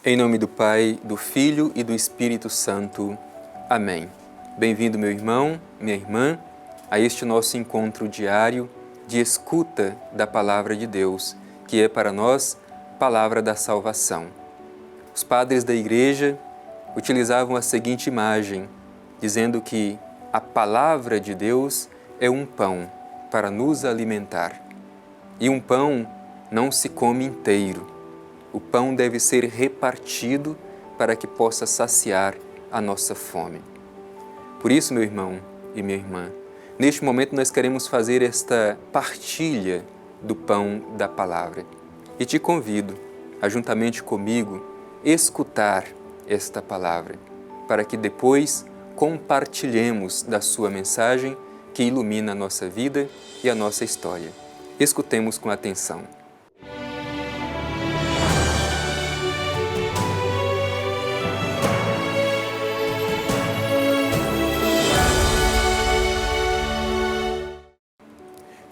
Em nome do Pai, do Filho e do Espírito Santo. Amém. Bem-vindo, meu irmão, minha irmã, a este nosso encontro diário de escuta da Palavra de Deus, que é para nós Palavra da Salvação. Os padres da Igreja utilizavam a seguinte imagem, dizendo que a Palavra de Deus é um pão para nos alimentar. E um pão não se come inteiro. O pão deve ser repartido para que possa saciar a nossa fome. Por isso, meu irmão e minha irmã, neste momento nós queremos fazer esta partilha do pão da palavra. E te convido a, juntamente comigo, escutar esta palavra, para que depois compartilhemos da sua mensagem que ilumina a nossa vida e a nossa história. Escutemos com atenção.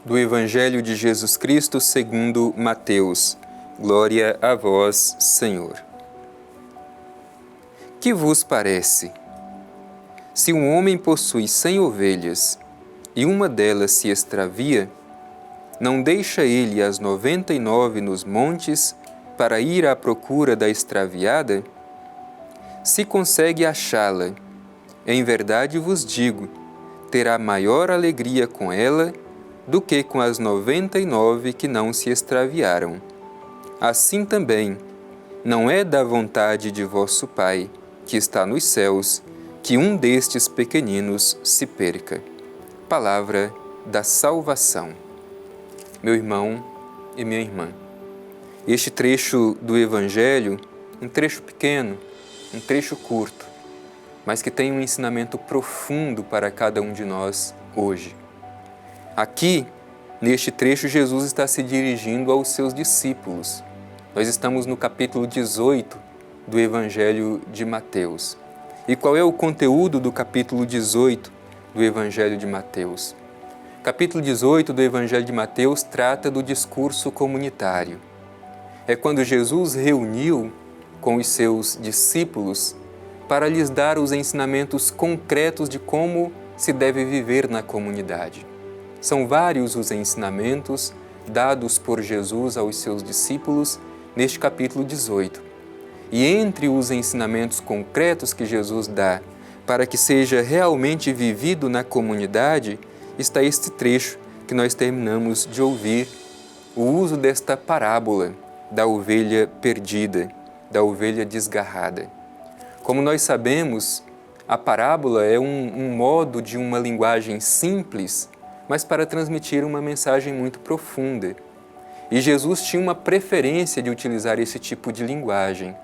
Do Evangelho de Jesus Cristo segundo Mateus. Glória a vós, Senhor. Que vos parece? Se um homem possui 100 ovelhas e uma delas se extravia, não deixa ele as 99 nos montes para ir à procura da extraviada? Se consegue achá-la, em verdade vos digo, terá maior alegria com ela do que com as 99 que não se extraviaram. Assim também, não é da vontade de vosso Pai, que está nos céus, que um destes pequeninos se perca. Palavra da salvação. Meu irmão e minha irmã, este trecho do Evangelho, um trecho pequeno, um trecho curto, mas que tem um ensinamento profundo para cada um de nós hoje. Aqui, neste trecho, Jesus está se dirigindo aos seus discípulos. Nós estamos no capítulo 18 do Evangelho de Mateus. E qual é o conteúdo do capítulo 18 do Evangelho de Mateus? Capítulo 18 do Evangelho de Mateus trata do discurso comunitário. É quando Jesus reuniu com os seus discípulos para lhes dar os ensinamentos concretos de como se deve viver na comunidade. São vários os ensinamentos dados por Jesus aos seus discípulos neste capítulo 18. E entre os ensinamentos concretos que Jesus dá para que seja realmente vivido na comunidade, está este trecho que nós terminamos de ouvir, o uso desta parábola da ovelha perdida, da ovelha desgarrada. Como nós sabemos, a parábola é um modo de uma linguagem simples, mas para transmitir uma mensagem muito profunda. E Jesus tinha uma preferência de utilizar esse tipo de linguagem.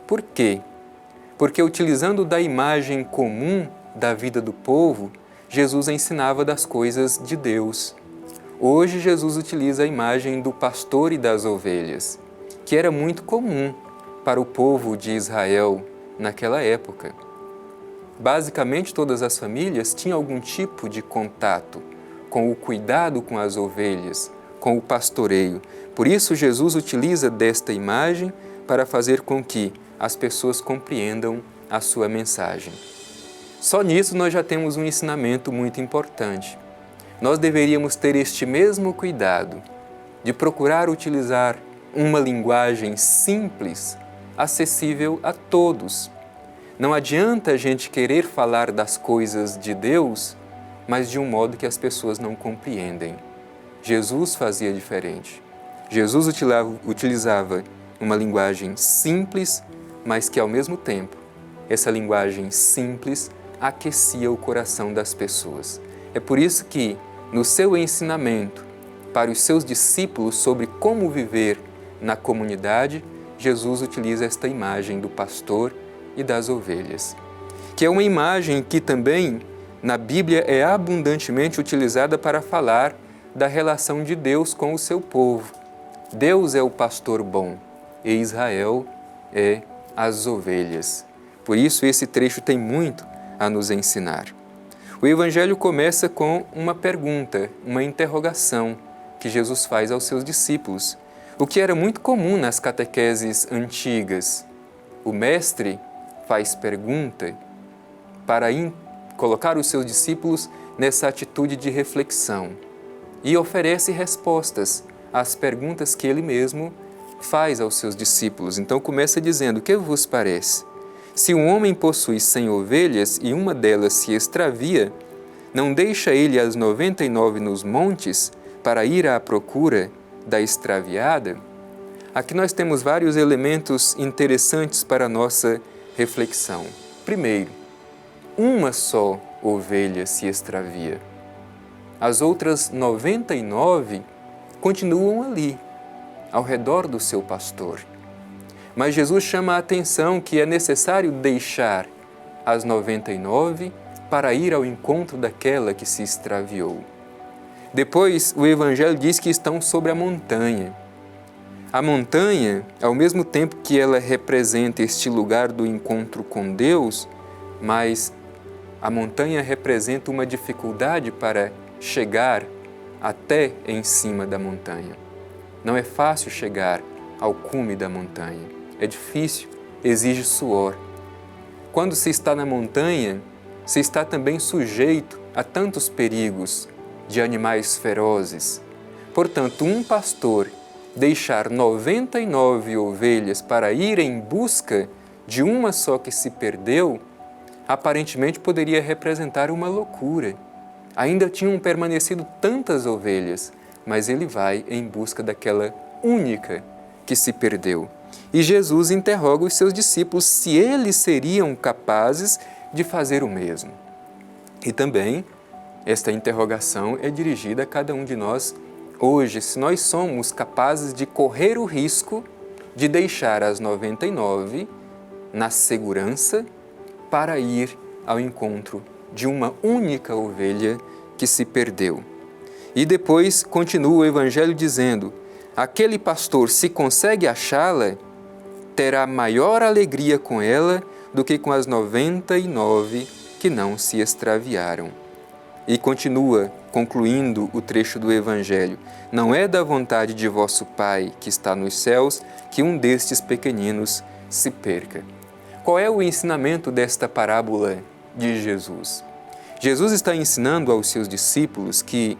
Por quê? Porque utilizando da imagem comum da vida do povo, Jesus ensinava das coisas de Deus. Hoje Jesus utiliza a imagem do pastor e das ovelhas, que era muito comum para o povo de Israel naquela época. Basicamente, todas as famílias tinham algum tipo de contato com o cuidado com as ovelhas, com o pastoreio. Por isso, Jesus utiliza desta imagem para fazer com que as pessoas compreendam a sua mensagem. Só nisso nós já temos um ensinamento muito importante. Nós deveríamos ter este mesmo cuidado de procurar utilizar uma linguagem simples, acessível a todos. Não adianta a gente querer falar das coisas de Deus, mas de um modo que as pessoas não compreendem. Jesus fazia diferente. Jesus utilizava uma linguagem simples, mas que ao mesmo tempo, essa linguagem simples aquecia o coração das pessoas. É por isso que, no seu ensinamento para os seus discípulos sobre como viver na comunidade, Jesus utiliza esta imagem do pastor e das ovelhas, que é uma imagem que também na Bíblia é abundantemente utilizada para falar da relação de Deus com o seu povo. Deus é o pastor bom e Israel é as ovelhas. Por isso esse trecho tem muito a nos ensinar. O Evangelho começa com uma pergunta, uma interrogação que Jesus faz aos seus discípulos, o que era muito comum nas catequeses antigas. o Mestre faz pergunta para colocar os seus discípulos nessa atitude de reflexão e oferece respostas às perguntas que ele mesmo faz aos seus discípulos. Então começa dizendo: que vos parece? Se um homem possui 100 ovelhas e uma delas se extravia, não deixa ele as 99 nos montes para ir à procura da extraviada? Aqui nós temos vários elementos interessantes para a nossa reflexão. Primeiro, uma só ovelha se extravia. As outras 99 continuam ali, ao redor do seu pastor. Mas Jesus chama a atenção que é necessário deixar as 99 para ir ao encontro daquela que se extraviou. Depois, o Evangelho diz que estão sobre a montanha. A montanha, ao mesmo tempo que ela representa este lugar do encontro com Deus, mas a montanha representa uma dificuldade para chegar até em cima da montanha. Não é fácil chegar ao cume da montanha. É difícil, exige suor. Quando se está na montanha, se está também sujeito a tantos perigos de animais ferozes. Portanto, um pastor deixar 99 ovelhas para ir em busca de uma só que se perdeu, aparentemente poderia representar uma loucura. Ainda tinham permanecido tantas ovelhas, mas ele vai em busca daquela única que se perdeu. E Jesus interroga os seus discípulos se eles seriam capazes de fazer o mesmo. E também esta interrogação é dirigida a cada um de nós hoje, se nós somos capazes de correr o risco de deixar as 99 na segurança para ir ao encontro de uma única ovelha que se perdeu. E depois continua o Evangelho dizendo: aquele pastor, se consegue achá-la, terá maior alegria com ela do que com as 99 que não se extraviaram. E continua, concluindo o trecho do Evangelho: não é da vontade de vosso Pai que está nos céus que um destes pequeninos se perca. Qual é o ensinamento desta parábola de Jesus? Jesus está ensinando aos seus discípulos que,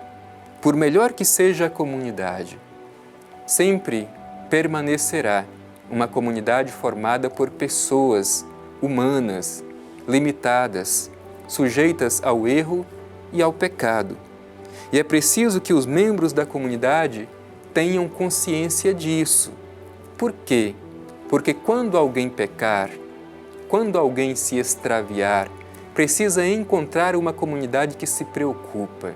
por melhor que seja a comunidade, sempre permanecerá uma comunidade formada por pessoas humanas, limitadas, sujeitas ao erro e ao pecado. E é preciso que os membros da comunidade tenham consciência disso. Por quê? Porque quando alguém pecar, quando alguém se extraviar, precisa encontrar uma comunidade que se preocupa,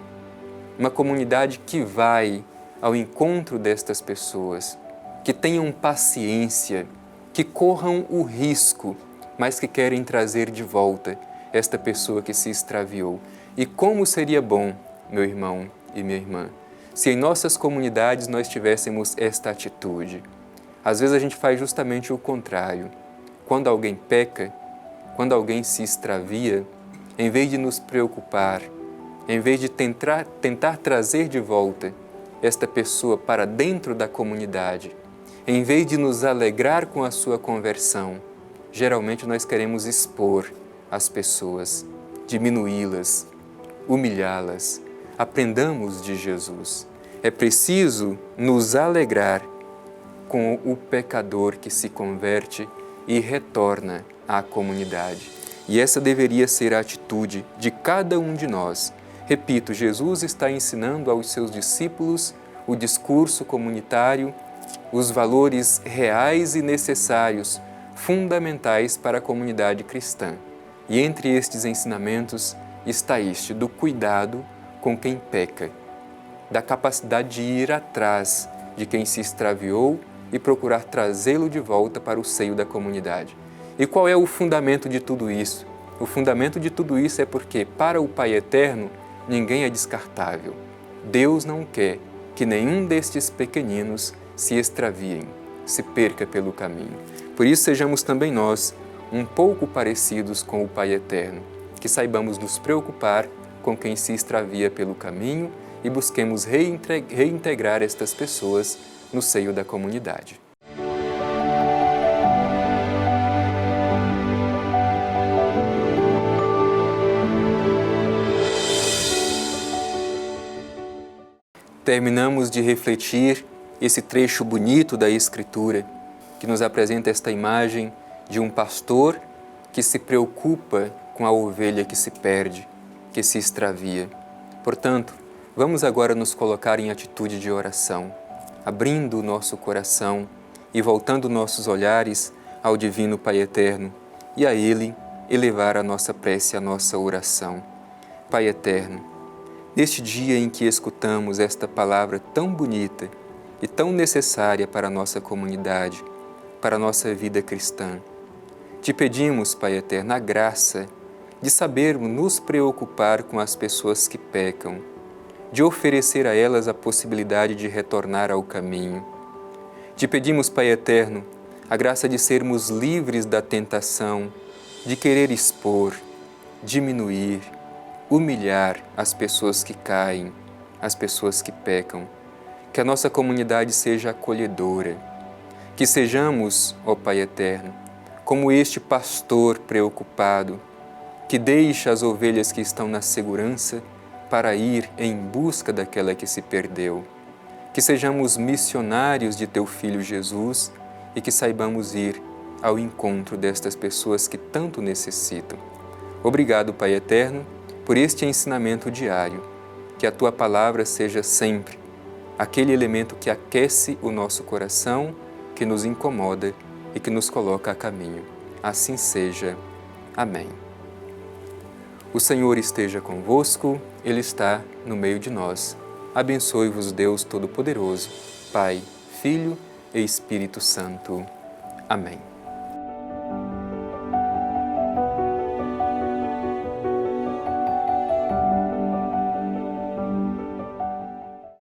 uma comunidade que vai ao encontro destas pessoas, que tenham paciência, que corram o risco, mas que querem trazer de volta esta pessoa que se extraviou. E como seria bom, meu irmão e minha irmã, se em nossas comunidades nós tivéssemos esta atitude. Às vezes a gente faz justamente o contrário. Quando alguém peca, quando alguém se extravia, em vez de nos preocupar, em vez de tentar trazer de volta esta pessoa para dentro da comunidade, em vez de nos alegrar com a sua conversão, geralmente nós queremos expor as pessoas, diminuí-las, humilhá-las. Aprendamos de Jesus. É preciso nos alegrar com o pecador que se converte e retorna à comunidade. E essa deveria ser a atitude de cada um de nós. Repito, Jesus está ensinando aos seus discípulos o discurso comunitário, os valores reais e necessários, fundamentais para a comunidade cristã. E entre estes ensinamentos está este do cuidado com quem peca, da capacidade de ir atrás de quem se extraviou e procurar trazê-lo de volta para o seio da comunidade. E qual é o fundamento de tudo isso? O fundamento de tudo isso é porque, para o Pai Eterno, ninguém é descartável. Deus não quer que nenhum destes pequeninos se extraviem, se perca pelo caminho. Por isso, sejamos também nós um pouco parecidos com o Pai Eterno, que saibamos nos preocupar com quem se extravia pelo caminho e busquemos reintegrar estas pessoas no seio da comunidade. terminamos de refletir esse trecho bonito da Escritura, que nos apresenta esta imagem de um pastor que se preocupa com a ovelha que se perde, que se extravia. Portanto, vamos agora nos colocar em atitude de oração, abrindo o nosso coração e voltando nossos olhares ao Divino Pai Eterno e a Ele elevar a nossa prece, a nossa oração. Pai Eterno, neste dia em que escutamos esta palavra tão bonita e tão necessária para a nossa comunidade, para a nossa vida cristã, te pedimos, Pai Eterno, a graça de sabermos nos preocupar com as pessoas que pecam, de oferecer a elas a possibilidade de retornar ao caminho. Te pedimos, Pai Eterno, a graça de sermos livres da tentação, de querer expor, diminuir, humilhar as pessoas que caem, as pessoas que pecam. Que a nossa comunidade seja acolhedora. Que sejamos, ó Pai Eterno, como este pastor preocupado, que deixa as ovelhas que estão na segurança para ir em busca daquela que se perdeu. Que sejamos missionários de Teu Filho Jesus e que saibamos ir ao encontro destas pessoas que tanto necessitam. Obrigado, Pai Eterno, por este ensinamento diário. Que a Tua palavra seja sempre aquele elemento que aquece o nosso coração, que nos incomoda e que nos coloca a caminho. Assim seja. Amém. O Senhor esteja convosco, Ele está no meio de nós. Abençoe-vos Deus Todo-Poderoso, Pai, Filho e Espírito Santo. Amém.